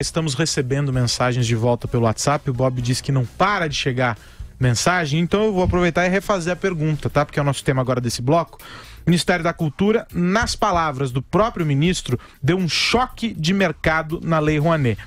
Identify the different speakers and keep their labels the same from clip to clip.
Speaker 1: Estamos recebendo mensagens de volta pelo WhatsApp. O Bob disse que não para de chegar mensagem, então eu vou aproveitar e refazer a pergunta, tá? Porque é o nosso tema agora desse bloco. O Ministério da Cultura, nas palavras do próprio ministro, deu um choque de mercado na Lei Rouanet.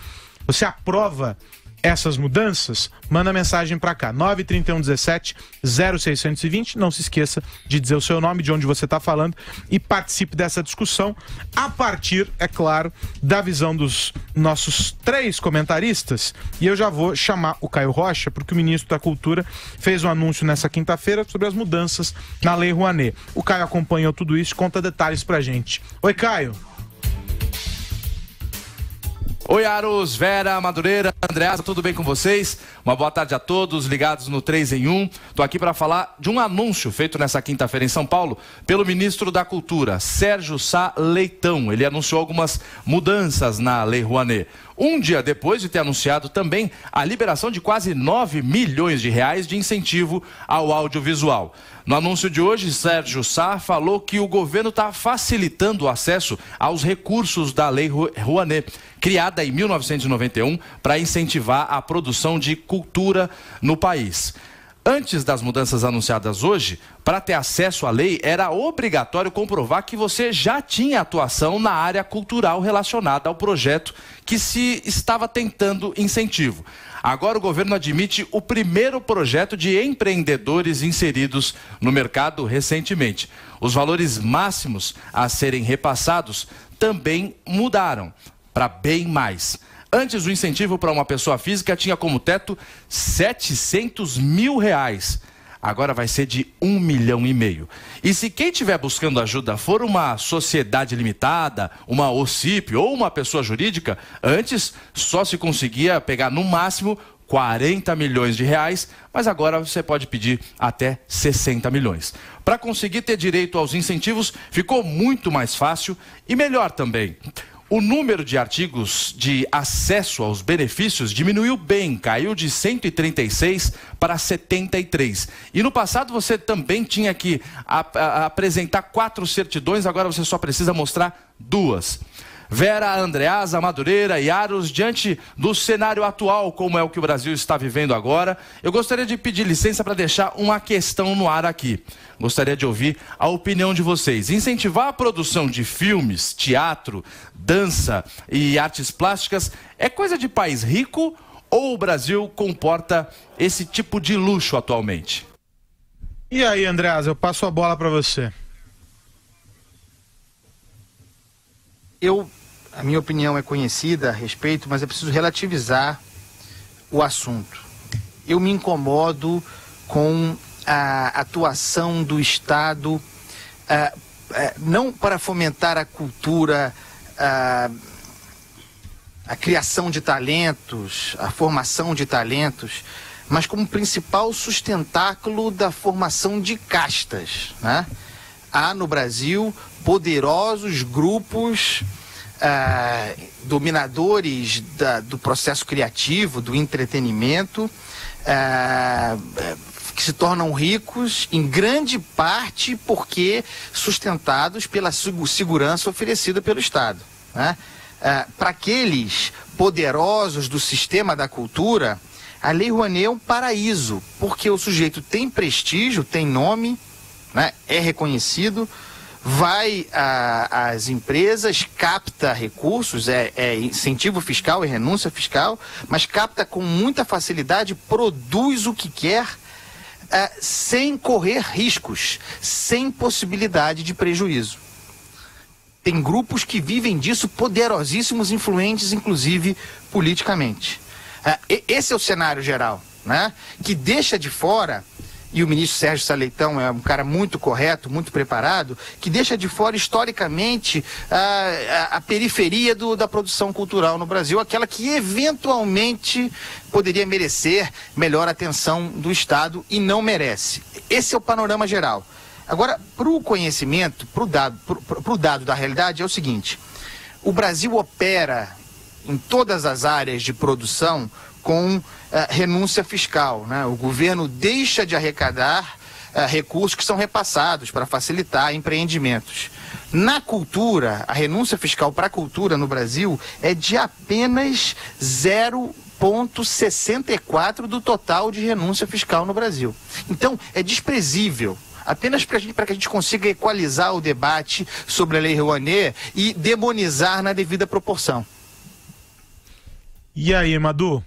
Speaker 1: Você aprova essas mudanças? Manda mensagem para cá, 93117-0620. Não se esqueça de dizer o seu nome, de onde você está falando, e participe dessa discussão a partir, é claro, da visão dos nossos três comentaristas. E eu já vou chamar o Caio Rocha, porque o ministro da Cultura fez um anúncio nessa quinta-feira sobre as mudanças na Lei Rouanet. O Caio acompanhou tudo isso e conta detalhes pra gente. Oi, Caio.
Speaker 2: Oi, Aros, Vera, Madureira, Andreasa, tudo bem com vocês? Uma boa tarde a todos ligados no 3 em 1. Estou aqui para falar de um anúncio feito nessa quinta-feira em São Paulo pelo ministro da Cultura, Sérgio Sá Leitão. Ele anunciou algumas mudanças na Lei Rouanet. Um dia depois de ter anunciado também a liberação de quase 9 milhões de reais de incentivo ao audiovisual. No anúncio de hoje, Sérgio Sá falou que o governo está facilitando o acesso aos recursos da Lei Rouanet, criada em 1991 para incentivar a produção de cultura no país. Antes das mudanças anunciadas hoje, para ter acesso à lei, era obrigatório comprovar que você já tinha atuação na área cultural relacionada ao projeto que se estava tentando incentivo. Agora o governo admite o primeiro projeto de empreendedores inseridos no mercado recentemente. Os valores máximos a serem repassados também mudaram para bem mais. Antes, o incentivo para uma pessoa física tinha como teto R$ 700 mil. Agora vai ser de 1,5 milhão. E se quem estiver buscando ajuda for uma sociedade limitada, uma OCIP ou uma pessoa jurídica, antes só se conseguia pegar no máximo 40 milhões de reais, mas agora você pode pedir até 60 milhões. Para conseguir ter direito aos incentivos, ficou muito mais fácil e melhor também. O número de artigos de acesso aos benefícios diminuiu bem, caiu de 136 para 73. E no passado você também tinha que apresentar 4 certidões, agora você só precisa mostrar 2. Vera, Andreasa, Madureira e Aros, diante do cenário atual, como é o que o Brasil está vivendo agora, eu gostaria de pedir licença para deixar uma questão no ar aqui. Gostaria de ouvir a opinião de vocês. Incentivar a produção de filmes, teatro, dança e artes plásticas é coisa de país rico ou o Brasil comporta esse tipo de luxo atualmente?
Speaker 1: E aí, Andreasa, eu passo a bola para você.
Speaker 3: A minha opinião é conhecida a respeito, mas é preciso relativizar o assunto. Eu me incomodo com a atuação do Estado, não para fomentar a cultura, a criação de talentos, a formação de talentos, mas como principal sustentáculo da formação de castas, né? Há no Brasil poderosos grupos dominadores do processo criativo, do entretenimento, que se tornam ricos em grande parte porque sustentados pela segurança oferecida pelo Estado, né? Para aqueles poderosos do sistema da cultura, a Lei Rouanet é um paraíso, porque o sujeito tem prestígio, tem nome, né? É reconhecido, vai às empresas, capta recursos, é incentivo fiscal, é renúncia fiscal, mas capta com muita facilidade, produz o que quer, sem correr riscos, sem possibilidade de prejuízo. Tem grupos que vivem disso, poderosíssimos, influentes, inclusive politicamente. Esse é o cenário geral, né? Que deixa de fora, e o ministro Sérgio Sá Leitão é um cara muito correto, muito preparado, que deixa de fora historicamente a periferia da produção cultural no Brasil, aquela que eventualmente poderia merecer melhor atenção do Estado e não merece. Esse é o panorama geral. Agora, para o conhecimento, para o dado da realidade, é o seguinte: o Brasil opera em todas as áreas de produção com renúncia fiscal, né? O governo deixa de arrecadar recursos que são repassados para facilitar empreendimentos. Na cultura, a renúncia fiscal para a cultura no Brasil é de apenas 0,64% do total de renúncia fiscal no Brasil. Então, é desprezível. Apenas para que a gente consiga equalizar o debate sobre a Lei Rouanet e demonizar na devida proporção.
Speaker 1: E aí, Madu?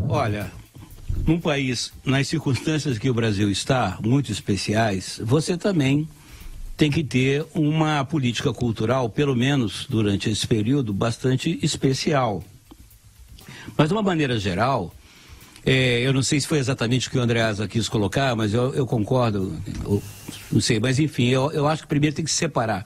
Speaker 4: Olha, num país, nas circunstâncias que o Brasil está, muito especiais, você também tem que ter uma política cultural, pelo menos durante esse período, bastante especial. Mas, de uma maneira geral, eu não sei se foi exatamente o que o Andreasa quis colocar, mas eu concordo, não sei, mas enfim, eu acho que primeiro tem que separar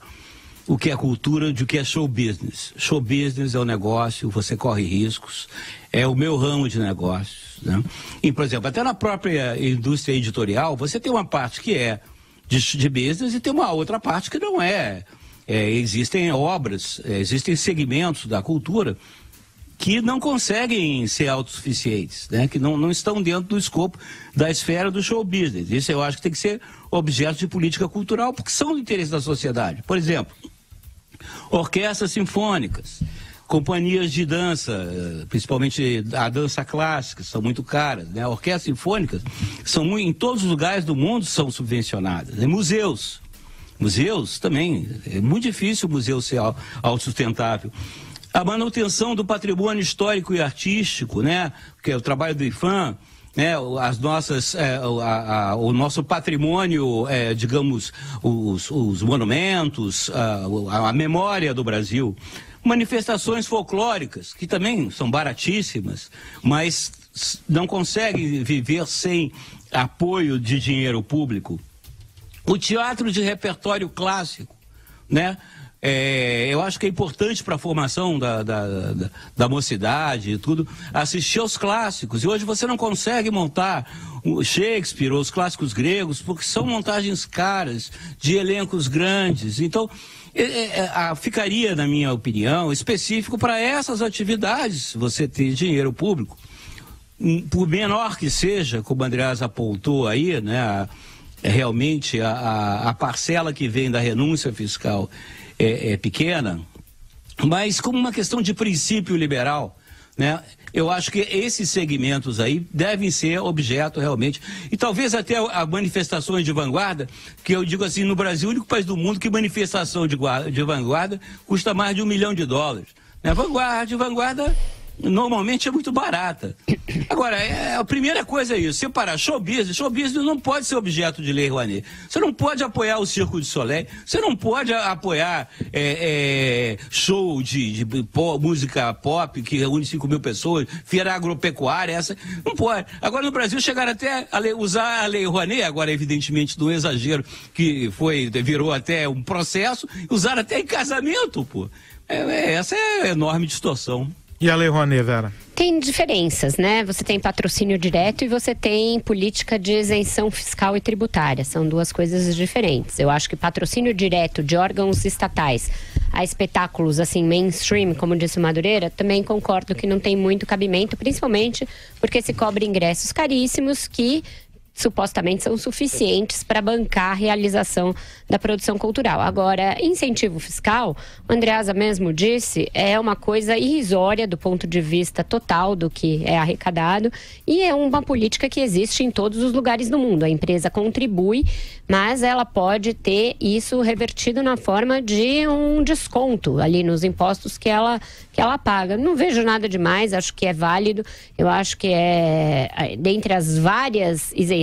Speaker 4: o que é cultura de o que é show business. Show business é um negócio, você corre riscos, é o meu ramo de negócios, né? E, por exemplo, até na própria indústria editorial, você tem uma parte que é de business e tem uma outra parte que não é. Existem obras, existem segmentos da cultura que não conseguem ser autossuficientes, né? Que não estão dentro do escopo da esfera do show business. Isso eu acho que tem que ser objeto de política cultural, porque são do interesse da sociedade. Por exemplo, orquestras sinfônicas, companhias de dança, principalmente a dança clássica, são muito caras, né? Orquestras sinfônicas são em todos os lugares do mundo são subvencionadas, né? Museus também, é muito difícil o museu ser autossustentável. A manutenção do patrimônio histórico e artístico, né? Que é o trabalho do IPHAN, né? As nossas, o nosso patrimônio, digamos, os monumentos, a memória do Brasil. Manifestações folclóricas, que também são baratíssimas, mas não conseguem viver sem apoio de dinheiro público. O teatro de repertório clássico, né? Eu acho que é importante para a formação da mocidade e tudo, assistir aos clássicos. E hoje você não consegue montar o Shakespeare ou os clássicos gregos, porque são montagens caras, de elencos grandes. Então, ficaria, na minha opinião, específico para essas atividades, você ter dinheiro público. Por menor que seja, como o Andreasa apontou aí, né, realmente a parcela que vem da renúncia fiscal é pequena, mas como uma questão de princípio liberal, né? Eu acho que esses segmentos aí devem ser objeto realmente, e talvez até a manifestações de vanguarda, que eu digo assim, no Brasil, o único país do mundo que manifestação de vanguarda custa mais de $1 milhão, né? Vanguarda normalmente é muito barata. Agora, a primeira coisa é isso, separar show business não pode ser objeto de Lei Rouanet. Você não pode apoiar o Circo de Soleil, você não pode apoiar show de música pop que reúne 5 mil pessoas, feira agropecuária, essa, não pode. Agora no Brasil chegaram até a usar a Lei Rouanet, agora evidentemente do exagero que virou até um processo, usaram até em casamento, pô. Essa é a enorme distorção.
Speaker 1: E a Lei Rouanet, Vera?
Speaker 5: Tem diferenças, né? Você tem patrocínio direto e você tem política de isenção fiscal e tributária. São duas coisas diferentes. Eu acho que patrocínio direto de órgãos estatais a espetáculos assim mainstream, como disse o Madureira, também concordo que não tem muito cabimento, principalmente porque se cobra ingressos caríssimos que supostamente são suficientes para bancar a realização da produção cultural. Agora, incentivo fiscal, o Andreasa mesmo disse, é uma coisa irrisória do ponto de vista total do que é arrecadado e é uma política que existe em todos os lugares do mundo. A empresa contribui, mas ela pode ter isso revertido na forma de um desconto ali nos impostos que ela paga. Não vejo nada demais, acho que é válido, eu acho que dentre as várias isenções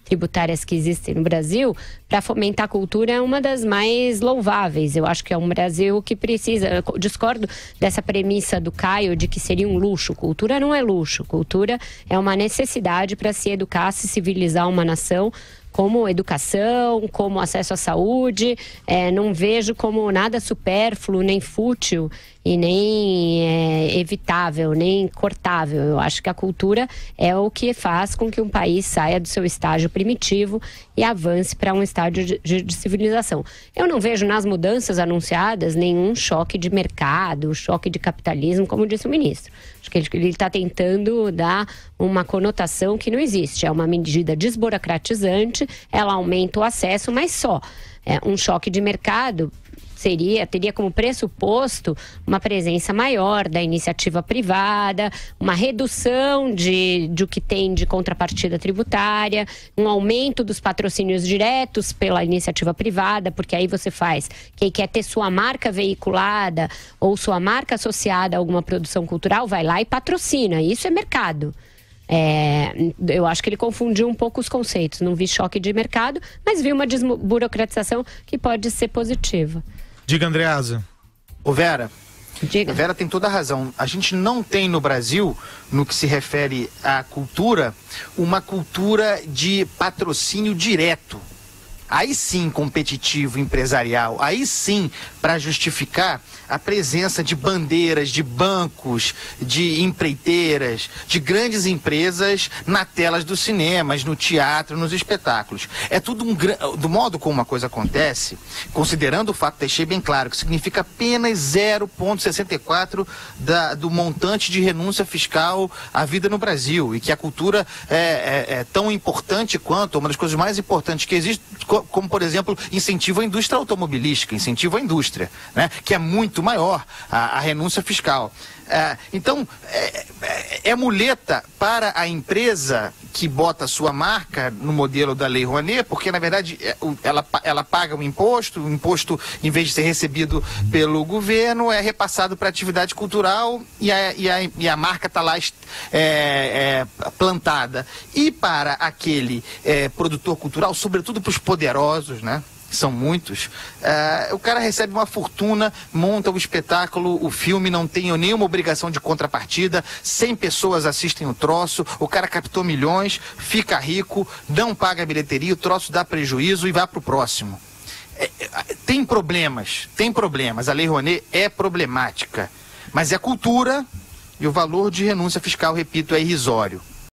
Speaker 5: tributárias que existem no Brasil, para fomentar a cultura é uma das mais louváveis. Eu acho que é um Brasil que precisa... Eu discordo dessa premissa do Caio de que seria um luxo. Cultura não é luxo. Cultura é uma necessidade para se educar, se civilizar uma nação, como educação, como acesso à saúde. Não vejo como nada supérfluo, nem fútil e nem evitável, nem cortável. Eu acho que a cultura é o que faz com que um país saia do seu estágio primitivo e avance para um estágio de civilização. Eu não vejo nas mudanças anunciadas nenhum choque de mercado, choque de capitalismo, como disse o ministro. Acho que ele está tentando dar uma conotação que não existe. É uma medida desburocratizante, ela aumenta o acesso, mas só. Um choque de mercado teria como pressuposto uma presença maior da iniciativa privada, uma redução do que tem de contrapartida tributária, um aumento dos patrocínios diretos pela iniciativa privada, porque aí você faz, quem quer ter sua marca veiculada ou sua marca associada a alguma produção cultural, vai lá e patrocina, isso é mercado. Eu acho que ele confundiu um pouco os conceitos, não vi choque de mercado, mas vi uma desburocratização que pode ser positiva.
Speaker 1: Diga, Andreasa.
Speaker 3: Ô Vera,
Speaker 5: Diga.
Speaker 3: A Vera tem toda a razão. A gente não tem no Brasil, no que se refere à cultura, uma cultura de patrocínio direto. Aí sim, competitivo, empresarial. Aí sim, para justificar a presença de bandeiras, de bancos, de empreiteiras, de grandes empresas nas telas dos cinemas, no teatro, nos espetáculos. É tudo do modo como uma coisa acontece, considerando o fato, deixei bem claro, que significa apenas 0,64 do montante de renúncia fiscal à vida no Brasil, e que a cultura é tão importante quanto, uma das coisas mais importantes que existe, como, por exemplo, incentivo à indústria automobilística, incentivo à indústria, né, que é muito maior a renúncia fiscal. Então, é muleta para a empresa que bota a sua marca no modelo da Lei Rouanet, porque, na verdade, ela paga o imposto, em vez de ser recebido pelo governo, é repassado para a atividade cultural e a marca está lá plantada. E para aquele produtor cultural, sobretudo para os poderosos, né? São muitos, o cara recebe uma fortuna, monta o espetáculo, o filme, não tem nenhuma obrigação de contrapartida, 100 pessoas assistem o troço, o cara captou milhões, fica rico, não paga a bilheteria, o troço dá prejuízo e vai pro próximo. Tem problemas, a Lei Rouanet é problemática, mas é cultura e o valor de renúncia fiscal, repito, é irrisório.